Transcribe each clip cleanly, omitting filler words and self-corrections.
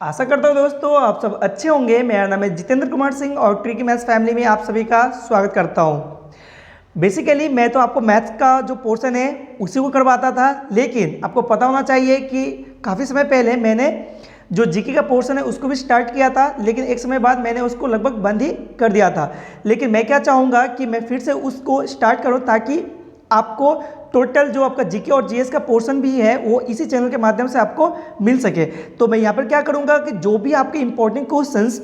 आशा करता हूँ दोस्तों आप सब अच्छे होंगे। मेरा नाम है जितेंद्र कुमार सिंह और ट्रिकी मैथ्स फैमिली में आप सभी का स्वागत करता हूँ। बेसिकली मैं तो आपको मैथ्स का जो पोर्शन है उसी को करवाता था, लेकिन आपको पता होना चाहिए कि काफ़ी समय पहले मैंने जो जीके का पोर्शन है उसको भी स्टार्ट किया था, लेकिन एक समय बाद मैंने उसको लगभग बंद ही कर दिया था। लेकिन मैं क्या चाहूँगा कि मैं फिर से उसको स्टार्ट करूँ ताकि आपको टोटल जो आपका जीके और जीएस का पोर्शन भी है वो इसी चैनल के माध्यम से आपको मिल सके। तो मैं यहाँ पर क्या करूँगा कि जो भी आपके इंपॉर्टेंट क्वेश्चंस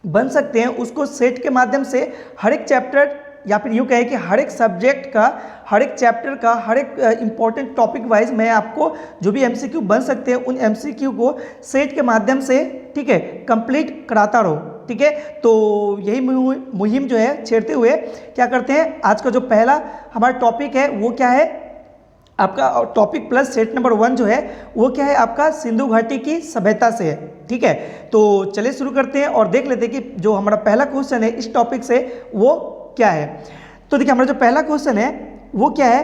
बन सकते हैं उसको सेट के माध्यम से हर एक चैप्टर या फिर यूँ कहें कि हर एक सब्जेक्ट का, हर एक चैप्टर का, हर एक इंपॉर्टेंट टॉपिक वाइज मैं आपको जो भी एमसीक्यू बन सकते हैं उन एमसीक्यू को सेट के माध्यम से, ठीक है, कंप्लीट कराता रहूँ। ठीक है, तो यही मुहिम जो है छेड़ते हुए क्या करते हैं, आज का जो पहला हमारा टॉपिक है वो क्या है, आपका टॉपिक प्लस सेट नंबर 1 जो है वो क्या है, आपका सिंधु घाटी की सभ्यता से है। ठीक है, तो चलिए शुरू करते हैं और देख लेते हैं कि जो हमारा पहला क्वेश्चन है इस टॉपिक से वो क्या है। तो देखिए हमारा जो पहला क्वेश्चन है वो क्या है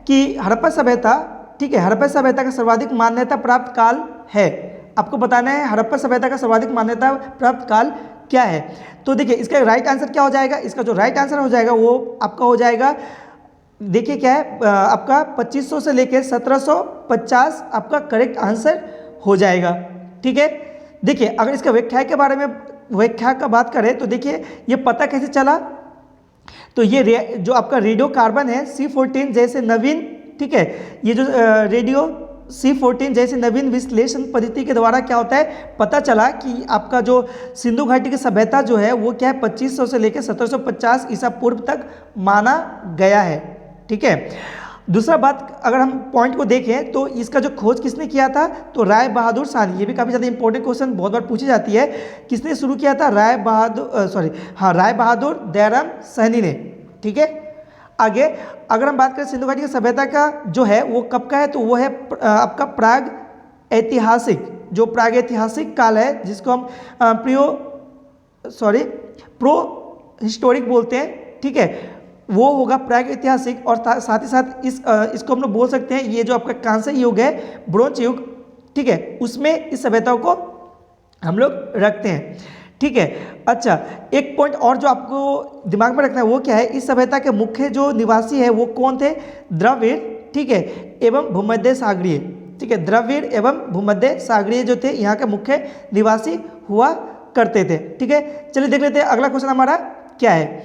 कि हड़प्पा सभ्यता, ठीक है, हड़प्पा सभ्यता का सर्वाधिक मान्यता प्राप्त काल है। आपको बताना है हड़प्पा सभ्यता का सर्वाधिक मान्यता प्राप्त काल क्या है। तो देखिए इसका राइट आंसर क्या हो जाएगा, इसका जो राइट आंसर हो जाएगा वो आपका हो जाएगा, देखिए क्या है, आपका 2500 से लेकर 1750 आपका करेक्ट आंसर हो जाएगा। ठीक है, देखिए अगर इसका व्याख्या के बारे में व्याख्या का बात करें तो देखिए ये पता कैसे चला, तो ये जो आपका रेडियो कार्बन है C14 जैसे नवीन, ठीक है, ये जो रेडियो C14 जैसे नवीन विश्लेषण पद्धति के द्वारा क्या होता है, पता चला कि आपका जो सिंधु घाटी की सभ्यता जो है वो क्या है 2500 से लेकर 1750 ईसा पूर्व तक माना गया है। ठीक है, दूसरा बात अगर हम पॉइंट को देखें तो इसका जो खोज किसने किया था, तो राय बहादुर साहनी। ये भी काफ़ी ज़्यादा इंपॉर्टेंट क्वेश्चन बहुत बार पूछी जाती है, किसने शुरू किया था, राय बहादुर दयाराम साहनी ने। ठीक है, आगे अगर हम बात करें सिंधु घाटी की सभ्यता का जो है वो कब का है, तो वो है आपका प्राग ऐतिहासिक काल है, जिसको हम प्रो हिस्टोरिक बोलते हैं। ठीक है, वो होगा प्राग ऐतिहासिक, और साथ ही साथ इसको हम लोग बोल सकते हैं ये जो आपका कांस्य युग है, ब्रोंज युग, ठीक है, उसमें इस सभ्यता को हम लोग रखते हैं। ठीक है, अच्छा एक पॉइंट और जो आपको दिमाग में रखना है वो क्या है, इस सभ्यता के मुख्य जो निवासी है वो कौन थे, द्रविड़, ठीक है, एवं भूमध्य सागरीय। ठीक है, द्रविड़ एवं भूमध्य सागरीय जो थे यहाँ के मुख्य निवासी हुआ करते थे। ठीक है, चलिए देख लेते हैं अगला क्वेश्चन हमारा क्या है।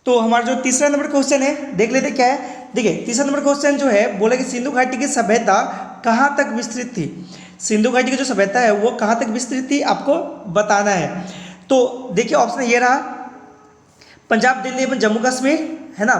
तो हमारा जो तीसरा नंबर क्वेश्चन है देख लेते क्या है। देखिए तीसरा नंबर क्वेश्चन जो है बोला कि सिंधु घाटी की सभ्यता कहाँ तक विस्तृत थी। सिंधु घाटी की जो सभ्यता है वो कहाँ तक विस्तृत थी आपको बताना है। तो देखिए ऑप्शन ये रहा, पंजाब, दिल्ली एवं जम्मू कश्मीर, है ना,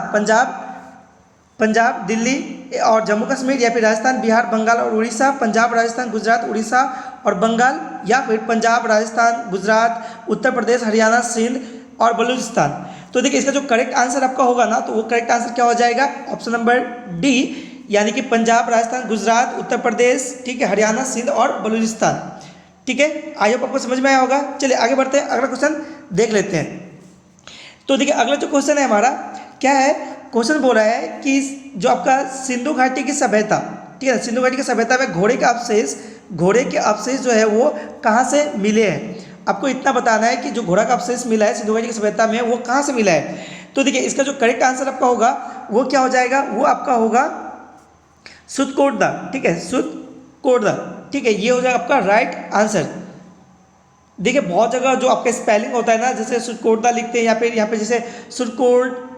पंजाब, दिल्ली और जम्मू कश्मीर, या फिर राजस्थान, बिहार, बंगाल और उड़ीसा, पंजाब, राजस्थान, गुजरात, उड़ीसा और बंगाल, या फिर पंजाब, राजस्थान, गुजरात, उत्तर प्रदेश, हरियाणा, सिंध और बलूचिस्तान। तो देखिए इसका जो करेक्ट आंसर आपका होगा ना, तो वो करेक्ट आंसर क्या हो जाएगा, ऑप्शन नंबर डी, यानी कि पंजाब, राजस्थान, गुजरात, उत्तर प्रदेश, ठीक है, हरियाणा, सिंध और बलूचिस्तान। ठीक है, आई होप आपको समझ में आया होगा। चलिए आगे बढ़ते हैं, अगला क्वेश्चन देख लेते हैं। तो देखिए अगला जो क्वेश्चन है हमारा क्या है, क्वेश्चन बोल रहा है कि जो आपका सिंधु घाटी की सभ्यता, ठीक है, सिंधु घाटी की सभ्यता में घोड़े के अवशेष जो है वो कहाँ से मिले हैं। आपको इतना बताना है कि जो घोड़ा का अवशेष मिला है सिंधु घाटी की सभ्यता में वो कहाँ से मिला है। तो देखिए इसका जो करेक्ट आंसर आपका होगा वो क्या हो जाएगा, वो आपका होगा सुतकोटदा। ठीक है, सुतकोटदा, ठीक है, ये हो जाएगा आपका राइट आंसर। देखिए बहुत जगह जो आपका स्पेलिंग होता है ना, जैसे सुरकोटदा लिखते हैं, या फिर यहाँ पे जैसे सुरकोट,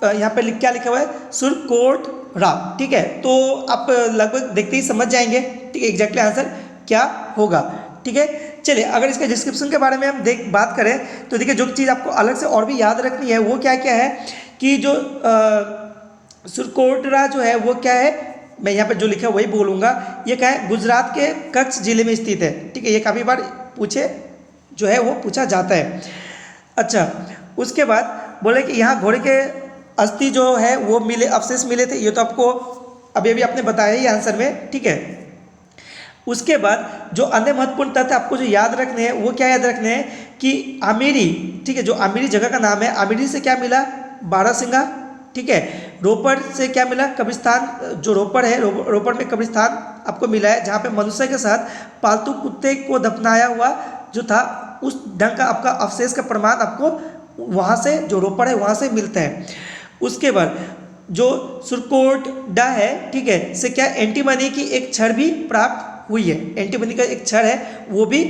यहाँ पे क्या लिखा हुआ है, सुरकोटरा। ठीक है, तो आप लगभग देखते ही समझ जाएंगे, ठीक है, एग्जैक्टली आंसर क्या होगा। ठीक है, चलिए अगर इसके डिस्क्रिप्शन के बारे में हम बात करें तो देखिए जो चीज़ आपको अलग से और भी याद रखनी है वो क्या क्या है कि जो सुरकोटरा जो है वो क्या है, मैं यहाँ पे जो लिखा है वही बोलूँगा। ये क्या है, गुजरात के कच्छ जिले में स्थित है। ठीक है, ये काफ़ी बार जो है वो पूछा जाता है। अच्छा, उसके बाद बोले कि यहाँ घोड़े के अस्थि जो है वो मिले, अवशेष मिले थे, ये तो आपको अभी अभी आपने बताया ही आंसर में। ठीक है, उसके बाद जो अन्य महत्वपूर्ण तथ्य आपको जो याद रखने हैं वो क्या याद रखने हैं कि आमिरी, ठीक है, जो आमिरी जगह का नाम है, आमिरी से क्या मिला, बारहसिंगा। ठीक है, रोपड़ से क्या मिला, कब्रिस्तान, जो रोपड़ है, रोपड़ में कब्रिस्तान आपको मिला है जहाँ पे मनुष्य के साथ पालतू कुत्ते को दफनाया हुआ जो था उस ढंग का आपका अवशेष का प्रमाण आपको वहाँ से जो रोपड़ है वहाँ से मिलता है। उसके बाद जो सुरकोटडा है, ठीक है, से क्या एंटीमनी की एक छड़ भी प्राप्त हुई है। एंटीमनी का एक छड़ है वो भी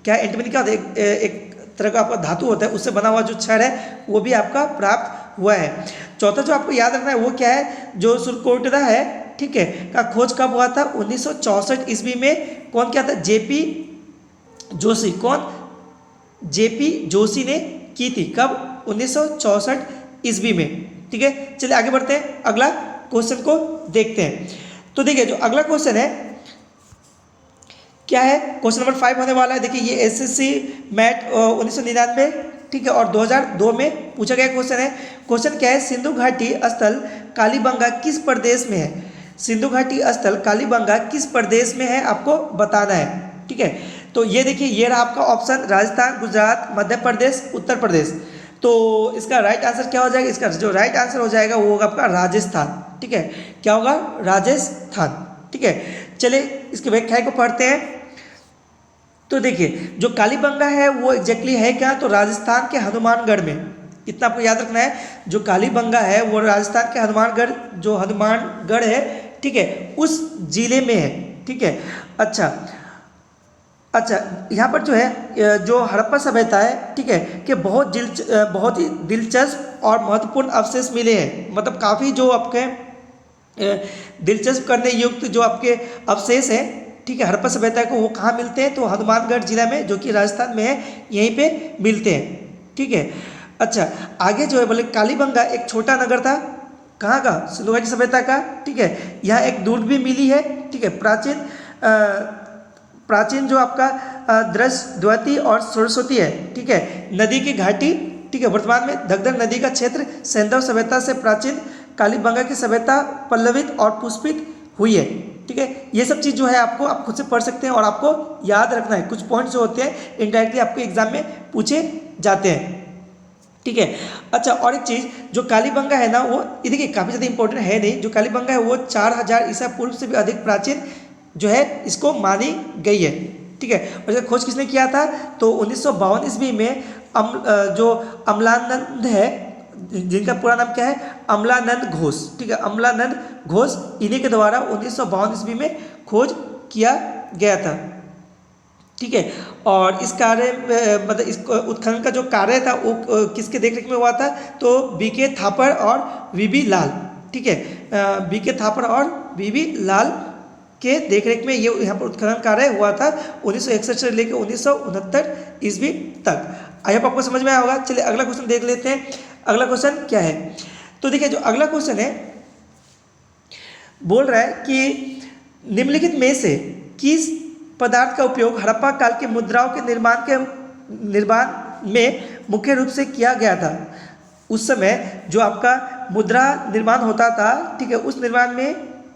क्या, एंटीमनी का एक तरह का आपका धातु होता है उससे बना हुआ जो छड़ है वो भी आपका प्राप्त हुआ है। चौथा जो आपको याद रखना है वो क्या है, जो सुरकोटडा है, ठीक है, का खोज कब हुआ था, 1964 ईस्वी में। कौन क्या था, जेपी जोशी। कौन, जेपी जोशी ने की थी। कब, 1964 ईस्वी में। ठीक है, चलिए आगे बढ़ते हैं, अगला क्वेश्चन को देखते हैं। तो देखिए जो अगला क्वेश्चन है क्या है, क्वेश्चन नंबर 5 होने वाला है। देखिए ये एसएससी मैट 1999, ठीक है, और 2002 में पूछा गया क्वेश्चन है। क्वेश्चन क्या है, सिंधु घाटी स्थल कालीबंगा किस प्रदेश में है। सिंधु घाटी स्थल कालीबंगा किस प्रदेश में है आपको बताना है। ठीक है, तो ये देखिए ये रहा आपका ऑप्शन, राजस्थान, गुजरात, मध्य प्रदेश, उत्तर प्रदेश। तो इसका राइट आंसर क्या हो जाएगा, इसका जो राइट आंसर हो जाएगा वो होगा आपका राजस्थान। ठीक है, क्या होगा, राजस्थान। ठीक है, चलिए इसके व्याख्या को पढ़ते हैं। तो देखिए जो कालीबंगा है वो एग्जैक्टली है क्या, तो राजस्थान के हनुमानगढ़ में। इतना आपको याद रखना है, जो कालीबंगा है वो राजस्थान के हनुमानगढ़, जो हनुमानगढ़ है, ठीक है, उस जिले में है। ठीक है, अच्छा यहाँ पर जो है जो हड़प्पा सभ्यता है, ठीक है, कि बहुत ही दिलचस्प और महत्वपूर्ण अवशेष मिले हैं। मतलब काफ़ी जो आपके दिलचस्प करने युक्त जो आपके अवशेष हैं, ठीक है, हड़प्पा सभ्यता को, वो कहाँ मिलते हैं, तो हनुमानगढ़ जिला में, जो कि राजस्थान में है, यहीं पे मिलते हैं। ठीक है, अच्छा आगे जो है बोले कालीबंगा एक छोटा नगर था, कहाँ का, सिंधु घाटी सभ्यता का। ठीक है, यहाँ एक दुर्ग भी मिली है। ठीक है, प्राचीन जो आपका द्वती और सरस्वती है, ठीक है, नदी की घाटी। ठीक है, वर्तमान में दगदग नदी का क्षेत्र सैंधव सभ्यता से प्राचीन कालीबंगा की सभ्यता पल्लवित और पुष्पित हुई है। ठीक है, ये सब चीज़ जो है आपको आप खुद से पढ़ सकते हैं और आपको याद रखना है। कुछ पॉइंट्स जो होते हैं इनडायरेक्टली आपके एग्जाम में पूछे जाते हैं। ठीक है, अच्छा और एक चीज़, जो कालीबंगा है ना वो ये देखिए काफ़ी ज़्यादा इंपॉर्टेंट है नहीं, जो कालीबंगा है वो 4000 ईसा पूर्व से भी अधिक प्राचीन जो है इसको मानी गई है। ठीक है, और इसका खोज किसने किया था, तो 1952 ईस्वी में जो अमलानंद है, जिनका पूरा नाम क्या है, अमलानंद घोष। ठीक है, अमलानंद घोष, इन्हीं के द्वारा 1952 ईस्वी में खोज किया गया था। ठीक है, और इस कार्य मतलब इस उत्खनन का जो कार्य था वो किसके देखरेख में हुआ था, तो बीके थापर और वीबी लाल। ठीक है, बीके थापर और वीबी लाल के देखरेख में ये यहाँ पर उत्खनन कार्य हुआ था 1961 से लेकर 1969 ईस्वी तक। आई होप आपको समझ में आया होगा। चलिए अगला क्वेश्चन देख लेते हैं। अगला क्वेश्चन क्या है, तो देखिए जो अगला क्वेश्चन है बोल रहा है कि निम्नलिखित में से किस पदार्थ का उपयोग हड़प्पा काल के मुद्राओं के निर्माण में मुख्य रूप से किया गया था। उस समय जो आपका मुद्रा निर्माण होता था, ठीक है, उस निर्माण में,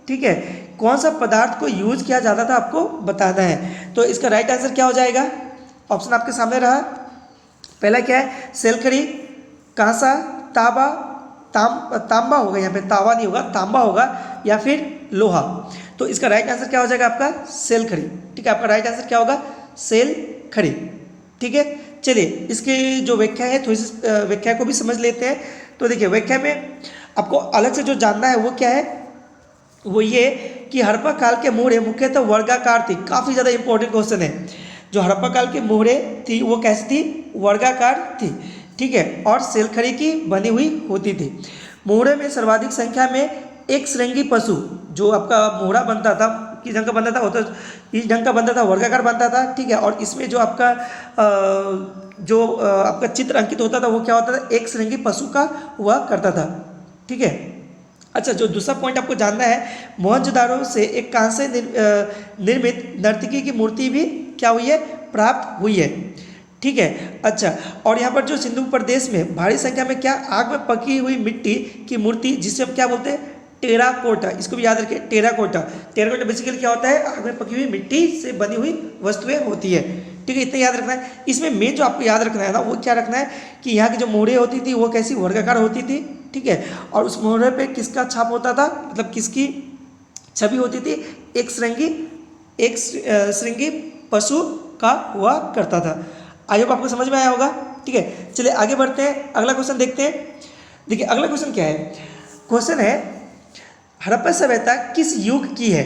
ठीक है, कौन सा पदार्थ को यूज किया जाता था आपको बताना है। तो इसका राइट आंसर क्या हो जाएगा, ऑप्शन आपके सामने रहा। पहला क्या है, सेलखड़ी, कांसा, तांबा, तांबा होगा, यहाँ पे तावा नहीं होगा, तांबा होगा, या फिर लोहा। तो इसका राइट आंसर क्या हो जाएगा आपका, सेलखड़ी। ठीक है, आपका राइट आंसर क्या होगा, सेलखड़ी। ठीक है, चलिए इसकी जो व्याख्या है थोड़ी सी व्याख्या को भी समझ लेते हैं। तो देखिए व्याख्या में आपको अलग से जो जानना है वो क्या है, वो ये कि हड़प्पा काल के मोहरे मुख्यतः वर्गाकार थी। काफ़ी ज़्यादा इंपॉर्टेंट क्वेश्चन है। जो हड़प्पा काल के मोहरे थी वो कैसी थी, वर्गाकार थी। ठीक है, और सेलखड़ी की बनी हुई होती थी। मोहरे में सर्वाधिक संख्या में एक श्रृंगी पशु जो आपका मोहरा बनता था, किस ढंग का बनता था, वो तो इस ढंग का बनता था, वर्गाकार बनता था। ठीक है, और इसमें जो आपका आपका चित्र अंकित होता था वो क्या होता था, एक श्रृंगी पशु का हुआ करता था। ठीक है, अच्छा जो दूसरा पॉइंट आपको जानना है, मोहनजोदारो से एक कांस्य निर्मित नर्तकी की मूर्ति भी क्या हुई है, प्राप्त हुई है। ठीक है, अच्छा और यहाँ पर जो सिंधु प्रदेश में भारी संख्या में क्या आग में पकी हुई मिट्टी की मूर्ति, जिसे हम क्या बोलते हैं, टेराकोटा। इसको भी याद रखिए, टेराकोटा। टेराकोटा बेसिकली क्या होता है, आग में पकी हुई मिट्टी से बनी हुई वस्तुएं होती है। ठीक है, इतना याद रखना है। इसमें मेन जो आपको याद रखना है ना वो क्या रखना है कि यहाँ की जो मोहरें होती थी वो कैसी वर्गाकार होती थी। ठीक है, और उस मोहरे पे किसका छाप होता था, मतलब किसकी छवि होती थी एक श्रृंगी पशु का हुआ करता था। आई होप आपको समझ में आया होगा। ठीक है, चलिए आगे बढ़ते हैं, अगला क्वेश्चन देखते हैं। देखिए अगला क्वेश्चन क्या है, क्वेश्चन है हड़प्पा सभ्यता किस युग की है।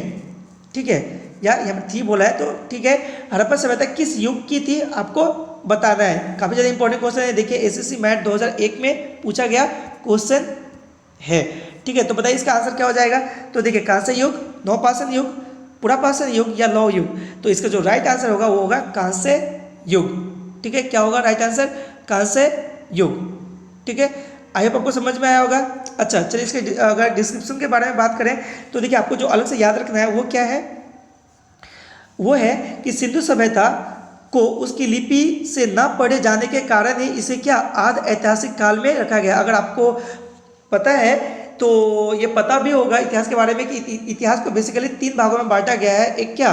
ठीक है, या यहाँ पर थी बोला है तो ठीक है, हड़प्पा सभ्यता किस युग की थी आपको बताना है। काफ़ी ज़्यादा इंपॉर्टेंट क्वेश्चन है। देखिए एसएससी मैथ 2001 में पूछा गया क्वेश्चन है। ठीक है, तो बताइए इसका आंसर क्या हो जाएगा। तो देखिए कांस्य युग, नवपाषाण युग, पुरापाषाण युग या लौह युग। तो इसका जो राइट आंसर होगा वो होगा कांस्य युग। ठीक है, क्या होगा राइट आंसर, कांस्य युग। ठीक है, आई होप आपको समझ में आया होगा। अच्छा चलिए इसके अगर डिस्क्रिप्शन के बारे में बात करें तो देखिए आपको जो अलग से याद रखना है वो क्या है, वो है कि सिंधु सभ्यता को उसकी लिपि से न पढ़े जाने के कारण ही इसे क्या आदि ऐतिहासिक काल में रखा गया। अगर आपको पता है तो ये पता भी होगा इतिहास के बारे में कि इतिहास को बेसिकली 3 भागों में बांटा गया है। एक क्या,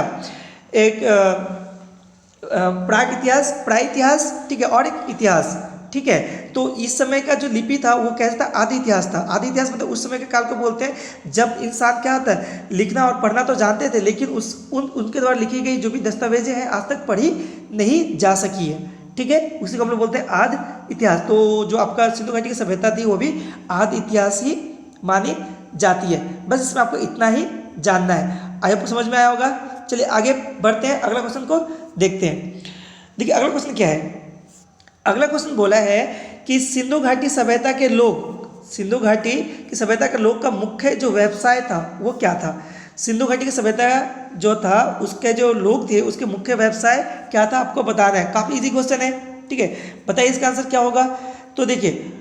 एक प्राग इतिहास, प्राइतिहास, ठीक है, और एक इतिहास। ठीक है, तो इस समय का जो लिपि था वो कैसा था, आदि इतिहास था। आदि इतिहास मतलब उस समय के काल को बोलते हैं जब इंसान क्या होता है, लिखना और पढ़ना तो जानते थे लेकिन उनके द्वारा लिखी गई जो भी दस्तावेजें हैं आज तक पढ़ी नहीं जा सकी है। ठीक है, उसी को हम लोग बोलते हैं आदि इतिहास। तो जो आपका सिंधु घाटी की सभ्यता थी वो भी आदि इतिहास ही मानी जाती है। बस इसमें आपको इतना ही जानना है। आई होप समझ में आया होगा। चलिए आगे बढ़ते हैं, अगला क्वेश्चन को देखते हैं। देखिए अगला क्वेश्चन क्या है, अगला क्वेश्चन बोला है कि सिंधु घाटी सभ्यता के लोग, सिंधु घाटी की सभ्यता के लोग का मुख्य जो व्यवसाय था वो क्या था। सिंधु घाटी की सभ्यता जो था उसके जो लोग थे उसके मुख्य व्यवसाय क्या था आपको बताना है। काफ़ी इजी क्वेश्चन है। ठीक है, बताइए इसका आंसर क्या होगा। तो देखिए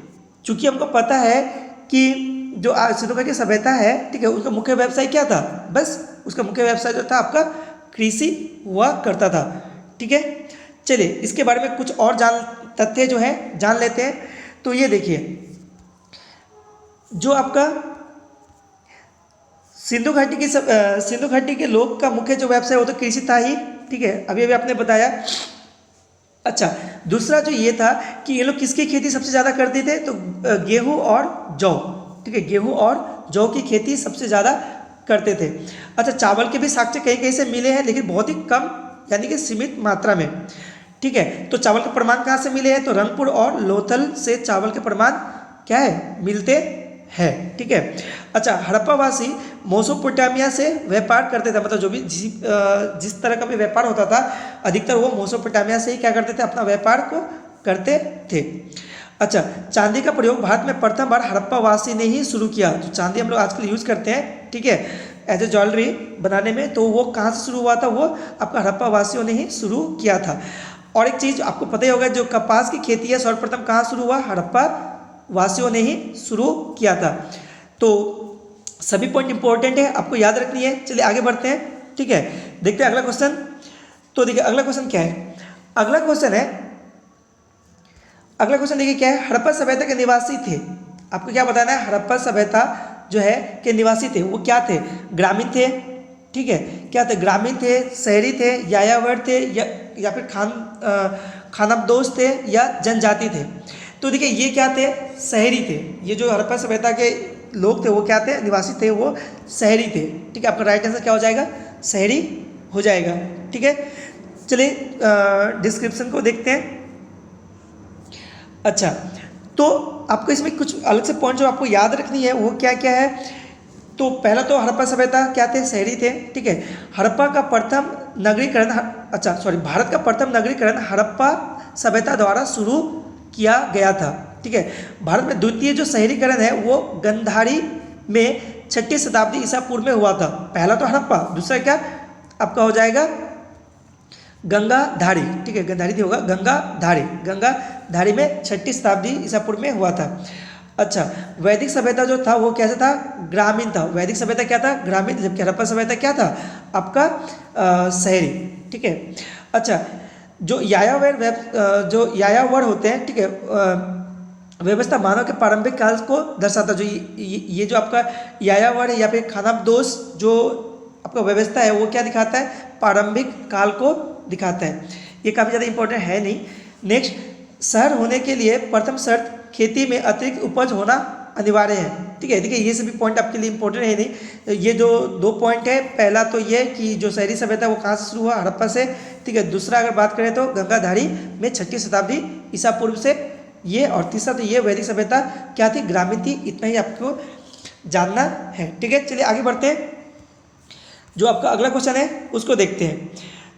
चूंकि हमको पता है कि जो सिंधु घाटी सभ्यता है, ठीक है, उसका मुख्य व्यवसाय क्या था, बस उसका मुख्य व्यवसाय जो था आपका कृषि हुआ करता था। ठीक है, चलिए इसके बारे में कुछ और तथ्य जो है जान लेते हैं। तो ये देखिए जो आपका सिंधु घाटी के लोग का मुख्य जो व्यवसाय वो तो कृषि था ही। ठीक है, अभी अभी आपने बताया। अच्छा दूसरा जो ये था कि ये लोग किसकी खेती सबसे ज़्यादा करते थे, तो गेहूं और जौ। ठीक है, गेहूं और जौ की खेती सबसे ज़्यादा करते थे। अच्छा चावल के भी साक्ष्य कहीं कहीं से मिले हैं लेकिन बहुत ही कम यानी कि सीमित मात्रा में। ठीक है, तो चावल के प्रमाण कहाँ से मिले हैं, तो रंगपुर और लोथल से चावल के प्रमाण क्या है मिलते हैं। ठीक है, अच्छा हड़प्पावासी मेसोपोटामिया से व्यापार करते थे, मतलब जो भी जिस तरह का भी व्यापार होता था अधिकतर वो मेसोपोटामिया से ही क्या करते थे, अपना व्यापार को करते थे। अच्छा चांदी का प्रयोग भारत में प्रथम बार हड़प्पावासी ने ही शुरू किया। जो चांदी हम लोग आजकल यूज़ करते हैं, ठीक है, एज ए ज्वेलरी बनाने में, तो वो कहाँ से शुरू हुआ था, वो आपका हड़प्पावासियों ने ही शुरू किया था। और एक चीज़ आपको पता ही होगा जो कपास की खेती है सर्वप्रथम कहाँ शुरू हुआ, हड़प्पा वासियों ने ही शुरू किया था। तो सभी पॉइंट इंपॉर्टेंट है, आपको याद रखनी है। चलिए आगे बढ़ते हैं। ठीक है, देखते हैं अगला क्वेश्चन। तो देखिए अगला क्वेश्चन क्या है, अगला क्वेश्चन देखिए क्या है, हड़प्पा सभ्यता के निवासी थे। आपको क्या बताना है, हड़प्पा सभ्यता जो है के निवासी थे वो क्या थे, ग्रामीण थे। ठीक है, क्या थे, ग्रामीण थे, शहरी थे, यायावर थे या फिर खानाबदोश थे या जनजाति थे। तो देखिए ये क्या थे, शहरी थे। ये जो हड़प्पा सभ्यता के लोग थे वो क्या थे, निवासी थे, वो शहरी थे। ठीक है, आपका राइट आंसर क्या हो जाएगा, शहरी हो जाएगा। ठीक है, चलिए डिस्क्रिप्शन को देखते हैं। अच्छा तो आपको इसमें कुछ अलग से पॉइंट जो आपको याद रखनी है वो क्या क्या है। तो पहला तो हड़प्पा सभ्यता क्या थे, शहरी थे। ठीक है, हड़प्पा का प्रथम नगरीकरण, भारत का प्रथम नगरीकरण हड़प्पा सभ्यता द्वारा शुरू किया गया था। ठीक है, भारत में द्वितीय जो शहरीकरण है वो गंधारी में 6ठी शताब्दी ईसा पूर्व में हुआ था। पहला तो हड़प्पा, दूसरा क्या आपका हो जाएगा गंगाधारी। ठीक है, गंधारी नहीं होगा, गंगाधारी में 6ठी शताब्दी ईसा पूर्व में हुआ था। अच्छा वैदिक सभ्यता जो था वो कैसा था, ग्रामीण था। वैदिक सभ्यता क्या था, ग्रामीण, जबकि हड़प्पा सभ्यता क्या था आपका शहरी। ठीक है, अच्छा जो यायावर होते हैं, ठीक है, व्यवस्था मानव के प्रारंभिक काल को दर्शाता। जो ये जो आपका यायावर है या फिर खानाबदोश जो आपका व्यवस्था है वो क्या दिखाता है, प्रारंभिक काल को दिखाता है। ये काफ़ी ज़्यादा इंपॉर्टेंट है नहीं। नेक्स्ट, शहर होने के लिए प्रथम शर्त खेती में अतिरिक्त उपज होना अनिवार्य है। ठीक है, देखिए ये सभी पॉइंट आपके लिए इंपॉर्टेंट है नहीं। ये जो 2 पॉइंट है, पहला तो ये कि जो शहरी सभ्यता वो कहाँ से शुरू हुआ, हड़प्पा से। ठीक है, दूसरा अगर बात करें तो गंगाधारी में 6वीं शताब्दी ईसा पूर्व से ये, और तीसरा तो ये वैदिक सभ्यता क्या थी, ग्रामीण थी। इतना ही आपको जानना है। ठीक है, चलिए आगे बढ़ते हैं। जो आपका अगला क्वेश्चन है उसको देखते हैं।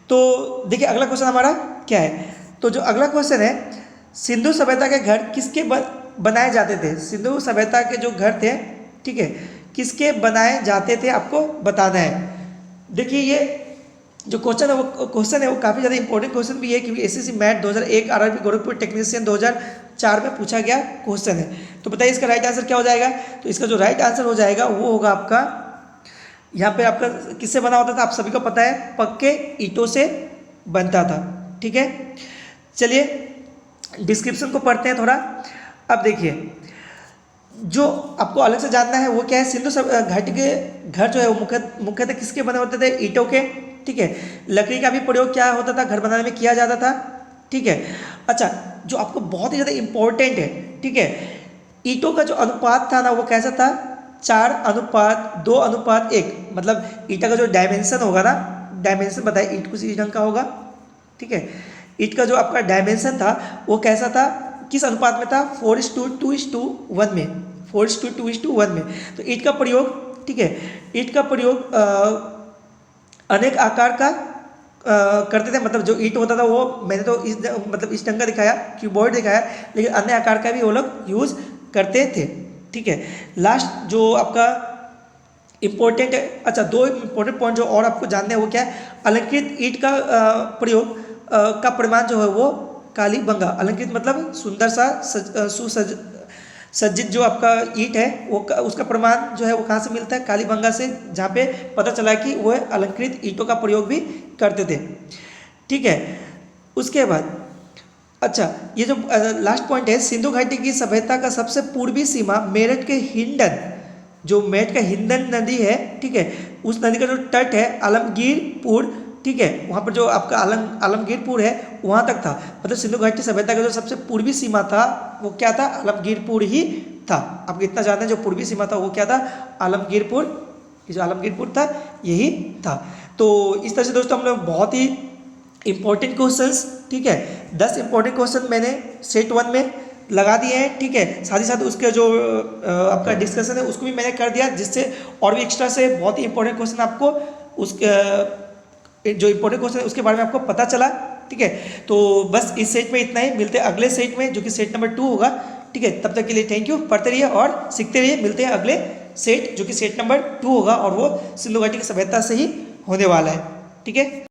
तो देखिए अगला क्वेश्चन हमारा क्या है। तो जो अगला क्वेश्चन है, सिंधु सभ्यता के घर किसके बनाए जाते थे। सिंधु सभ्यता के जो घर थे, ठीक है, किसके बनाए जाते थे आपको बताना है। देखिए ये जो क्वेश्चन है वो काफ़ी ज़्यादा इंपॉर्टेंट क्वेश्चन भी है, क्योंकि SSC math 2001 RRB Gorakhpur technician 2004 में पूछा गया क्वेश्चन है। तो बताइए इसका राइट आंसर क्या हो जाएगा। तो इसका जो राइट आंसर हो जाएगा वो होगा आपका, यहाँ पे आपका किससे बना होता था, आप सभी को पता है, पक्के ईंटों से बनता था। ठीक है, चलिए डिस्क्रिप्शन को पढ़ते हैं थोड़ा। अब देखिए जो आपको अलग से जानना है वो क्या है, सिंधु घाटी के घर जो है वो मुख्यतः किसके बने होते थे, ईंटों के। ठीक है, लकड़ी का भी प्रयोग क्या होता था, घर बनाने में किया जाता था। ठीक है, अच्छा जो आपको बहुत ही ज़्यादा इम्पोर्टेंट है, ठीक है, ईंटों का जो अनुपात था ना वो कैसा था, 4:2:1। मतलब ईंट का जो डायमेंशन होगा ना, डायमेंशन बताइए ईंट कुछ इस ढंग का होगा। ठीक है, ईंट का जो आपका डायमेंशन था वो कैसा था, किस अनुपात में था, 4:2:1 में, 4:2:1 में। तो ईंट का प्रयोग, ठीक है, ईंट का प्रयोग अनेक आकार का करते थे। मतलब जो ईंट होता था वो, मैंने तो इस ढंग का दिखाया, क्यूबॉइड दिखाया, लेकिन अन्य आकार का भी वो लोग यूज़ करते थे। ठीक है, लास्ट जो आपका इम्पोर्टेंट है, अच्छा 2 इम्पोर्टेंट पॉइंट जो और आपको जानने हैं वो क्या है, अलंकृत ईंट का प्रयोग का परिमाण जो है वो कालीबंगा। अलंकृत मतलब सुंदर सा सज्जित जो आपका ईंट है वो उसका प्रमाण जो है वो कहाँ से मिलता है, कालीबंगा से, जहाँ पे पता चला कि वह अलंकृत ईंटों का प्रयोग भी करते थे। ठीक है, उसके बाद अच्छा ये जो लास्ट पॉइंट है, सिंधु घाटी की सभ्यता का सबसे पूर्वी सीमा मेरठ के हिंडन, जो मेरठ का हिंडन नदी है, ठीक है, उस नदी का जो तट है आलमगीरपुर, ठीक है, वहाँ पर जो आपका आलमगीरपुर है वहाँ तक था। मतलब सिंधु घाटी सभ्यता का जो सबसे पूर्वी सीमा था वो क्या था, आलमगीरपुर ही था। आपको इतना जानना है, जो पूर्वी सीमा था वो क्या था, आलमगीरपुर, जो आलमगीरपुर था यही था। तो इस तरह से दोस्तों हम लोग बहुत ही इंपॉर्टेंट क्वेश्चंस, ठीक है, 10 इंपॉर्टेंट क्वेश्चन मैंने सेट 1 में लगा दिए हैं। ठीक है, साथ ही साथ उसके जो आपका डिस्कशन है उसको भी मैंने कर दिया, जिससे और भी एक्स्ट्रा से बहुत ही इंपॉर्टेंट क्वेश्चन आपको उसके जो इंपॉर्टेंट क्वेश्चन है उसके बारे में आपको पता चला। ठीक है, तो बस इस सेट में इतना ही, मिलते हैं अगले सेट में जो कि सेट नंबर 2 होगा। ठीक है, तब तक के लिए थैंक यू, पढ़ते रहिए और सीखते रहिए। मिलते हैं अगले सेट जो कि सेट नंबर 2 होगा, और वो सिंधु घाटी की सभ्यता से ही होने वाला है। ठीक है।